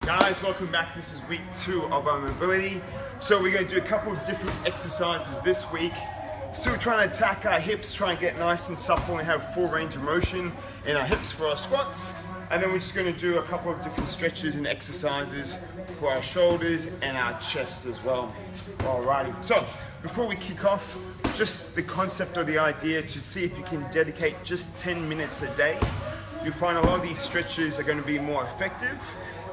Guys, welcome back. This is week 2 of our mobility. So we're going to do a couple of different exercises this week. Still trying to attack our hips, try and get nice and supple and have full range of motion in our hips for our squats. And then we're just going to do a couple of different stretches and exercises for our shoulders and our chest as well. Alrighty, so before we kick off, just the concept or the idea to see if you can dedicate just 10 minutes a day. You'll find a lot of these stretches are going to be more effective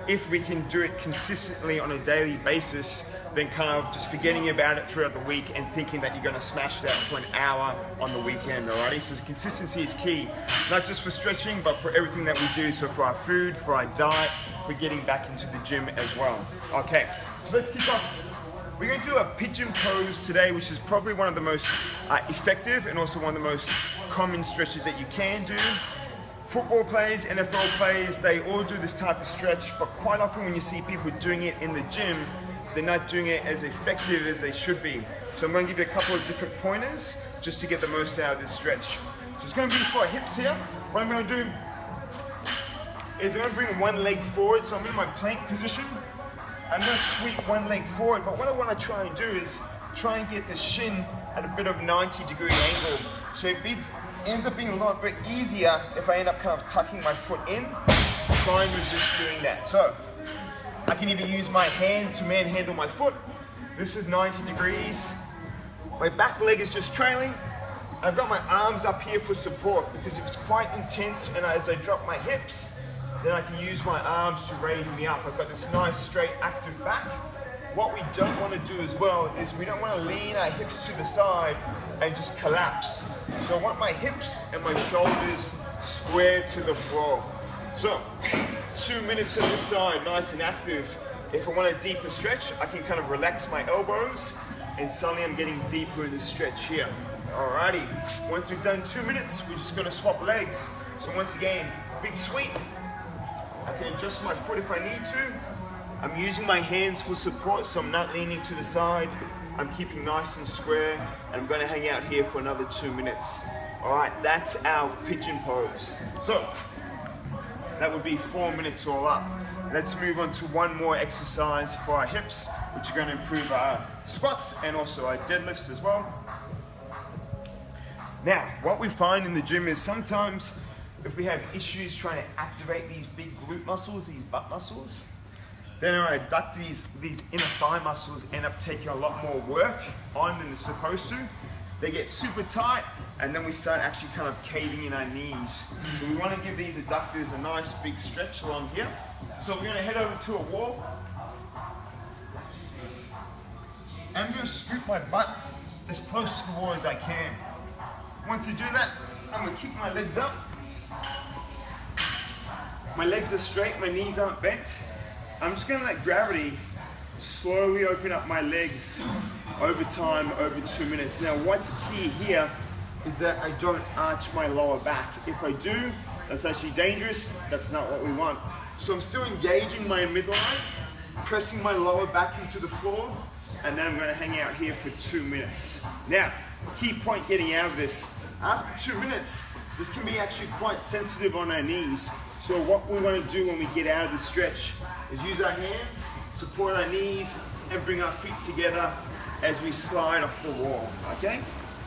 if we can do it consistently on a daily basis than kind of just forgetting about it throughout the week and thinking that you're going to smash it out for an hour on the weekend. Alrighty, so consistency is key, not just for stretching but for everything that we do. So for our food, for our diet, for getting back into the gym as well. Okay, so let's kick off. We're going to do a pigeon pose today, which is probably one of the most effective and also one of the most common stretches that you can do. Football players, NFL players, they all do this type of stretch, but quite often when you see people doing it in the gym, they're not doing it as effective as they should be. So I'm going to give you a couple of different pointers just to get the most out of this stretch. So it's going to be for our hips here. What I'm going to do is I'm going to bring one leg forward, so I'm in my plank position. I'm going to sweep one leg forward, but what I want to try and do is try and get the shin at a bit of 90-degree angle. So it ends up being a lot bit easier if I end up kind of tucking my foot in. Try and resist doing that. So I can either use my hand to manhandle my foot. This is 90 degrees. My back leg is just trailing. I've got my arms up here for support because if it's quite intense and as I drop my hips, then I can use my arms to raise me up. I've got this nice straight active back. What we don't want to do as well is we don't want to lean our hips to the side and just collapse. So I want my hips and my shoulders square to the floor. So 2 minutes on this side, nice and active. If I want a deeper stretch, I can kind of relax my elbows and suddenly I'm getting deeper in the stretch here. Alrighty, once we've done 2 minutes, we're just going to swap legs. So once again, big sweep. I can adjust my foot if I need to. I'm using my hands for support, so I'm not leaning to the side. I'm keeping nice and square, and I'm going to hang out here for another 2 minutes. All right, that's our pigeon pose. So that would be 4 minutes all up. Let's move on to one more exercise for our hips, which are going to improve our squats and also our deadlifts as well. Now, what we find in the gym is sometimes if we have issues trying to activate these big glute muscles, these butt muscles, then our adductors, these inner thigh muscles end up taking a lot more work on than they're supposed to. They get super tight and then we start actually kind of caving in our knees. So we want to give these adductors a nice big stretch along here. So we're going to head over to a wall. I'm going to scoop my butt as close to the wall as I can. Once I do that, I'm going to kick my legs up. My legs are straight, my knees aren't bent. I'm just going to let gravity slowly open up my legs over time, over 2 minutes. Now what's key here is that I don't arch my lower back. If I do, that's actually dangerous. That's not what we want. So I'm still engaging my midline, pressing my lower back into the floor, and then I'm going to hang out here for 2 minutes. Now, key point getting out of this. After 2 minutes, this can be actually quite sensitive on our knees. So what we want to do when we get out of the stretch is use our hands, support our knees, and bring our feet together as we slide off the wall, okay?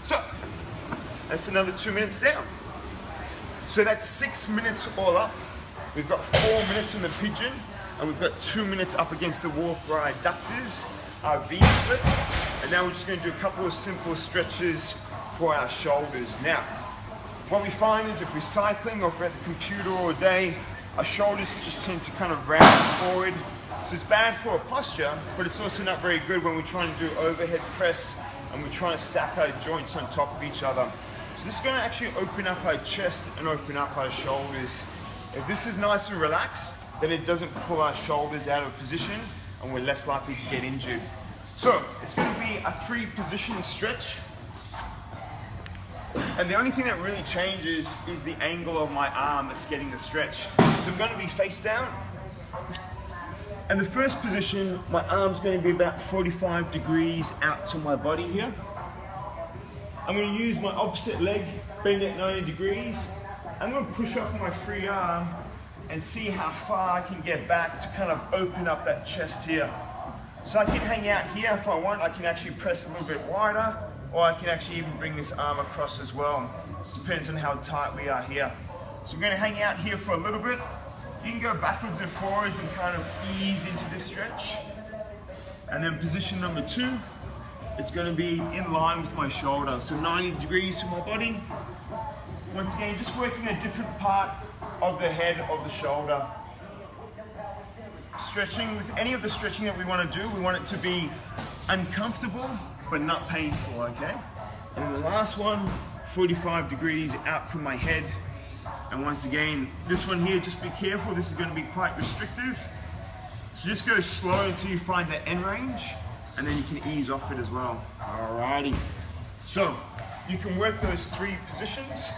So, that's another 2 minutes down. So that's 6 minutes all up. We've got 4 minutes in the pigeon, and we've got 2 minutes up against the wall for our adductors, our V-split, and now we're just going to do a couple of simple stretches for our shoulders. Now, what we find is if we're cycling or if we're at the computer all day, our shoulders just tend to kind of round forward. So it's bad for our posture, but it's also not very good when we're trying to do overhead press and we're trying to stack our joints on top of each other. So this is going to actually open up our chest and open up our shoulders. If this is nice and relaxed, then it doesn't pull our shoulders out of position and we're less likely to get injured. So it's going to be a 3-position stretch. And the only thing that really changes is the angle of my arm that's getting the stretch. So I'm going to be face down. And the first position, my arm's going to be about 45 degrees out to my body here. I'm going to use my opposite leg, bend it 90 degrees. I'm going to push off my free arm and see how far I can get back to kind of open up that chest here. So I can hang out here if I want. I can actually press a little bit wider, or I can actually even bring this arm across as well. Depends on how tight we are here. So we're going to hang out here for a little bit. You can go backwards and forwards and kind of ease into this stretch. And then position number 2, it's going to be in line with my shoulder. So 90 degrees to my body. Once again, just working a different part of the head of the shoulder. Stretching, with any of the stretching that we want to do, we want it to be uncomfortable but not painful, okay? And then the last one, 45 degrees out from my head. And once again, this one here, just be careful, this is going to be quite restrictive. So just go slow until you find that end range, and then you can ease off it as well. Alrighty. So you can work those 3 positions,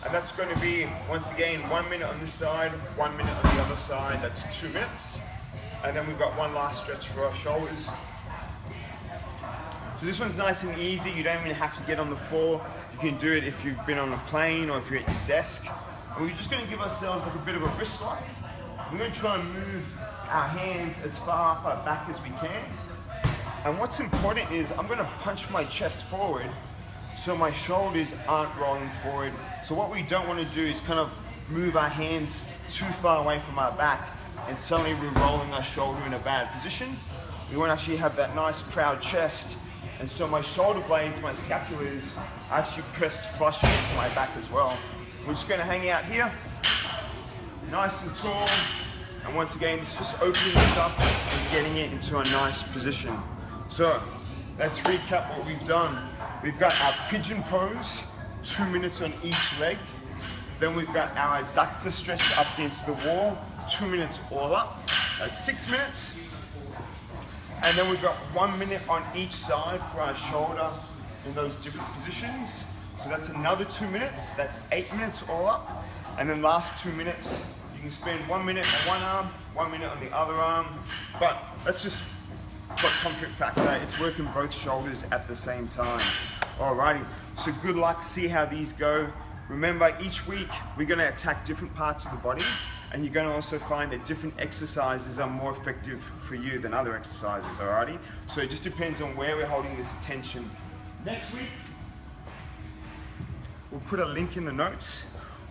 and that's going to be, once again, 1 minute on this side, 1 minute on the other side. That's 2 minutes. And then we've got one last stretch for our shoulders. So this one's nice and easy. You don't even have to get on the floor. You can do it if you've been on a plane or if you're at your desk. And we're just going to give ourselves like a bit of a wrist lock. We're going to try and move our hands as far up our back as we can. And what's important is I'm going to punch my chest forward so my shoulders aren't rolling forward. So what we don't want to do is kind of move our hands too far away from our back and suddenly we're rolling our shoulder in a bad position. We want to actually have that nice proud chest, and so my shoulder blades, my scapulars, are actually pressed flush against my back as well. We're just going to hang out here, nice and tall, and once again, it's just opening this up and getting it into a nice position. So let's recap what we've done. We've got our pigeon pose, 2 minutes on each leg. Then we've got our adductor stretch up against the wall, 2 minutes all up. That's 6 minutes. And then we've got 1 minute on each side for our shoulder in those different positions. So that's another 2 minutes. That's 8 minutes all up. And then last 2 minutes, you can spend 1 minute on one arm, 1 minute on the other arm. But that's just for comfort factor. It's working both shoulders at the same time. Alrighty, so good luck. See how these go. Remember, each week we're going to attack different parts of the body, and you're going to also find that different exercises are more effective for you than other exercises, alrighty? So it just depends on where we're holding this tension. Next week, we'll put a link in the notes.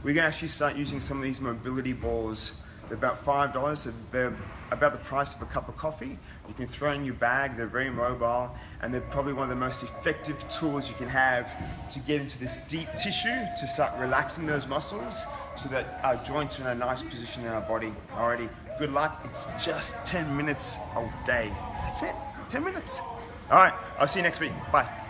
We're going to actually start using some of these mobility balls. They're about $5, so they're about the price of a cup of coffee. You can throw in your bag, they're very mobile, and they're probably one of the most effective tools you can have to get into this deep tissue, to start relaxing those muscles so that our joints are in a nice position in our body. Alrighty, good luck. It's just 10 minutes a day. That's it, 10 minutes. All right, I'll see you next week. Bye.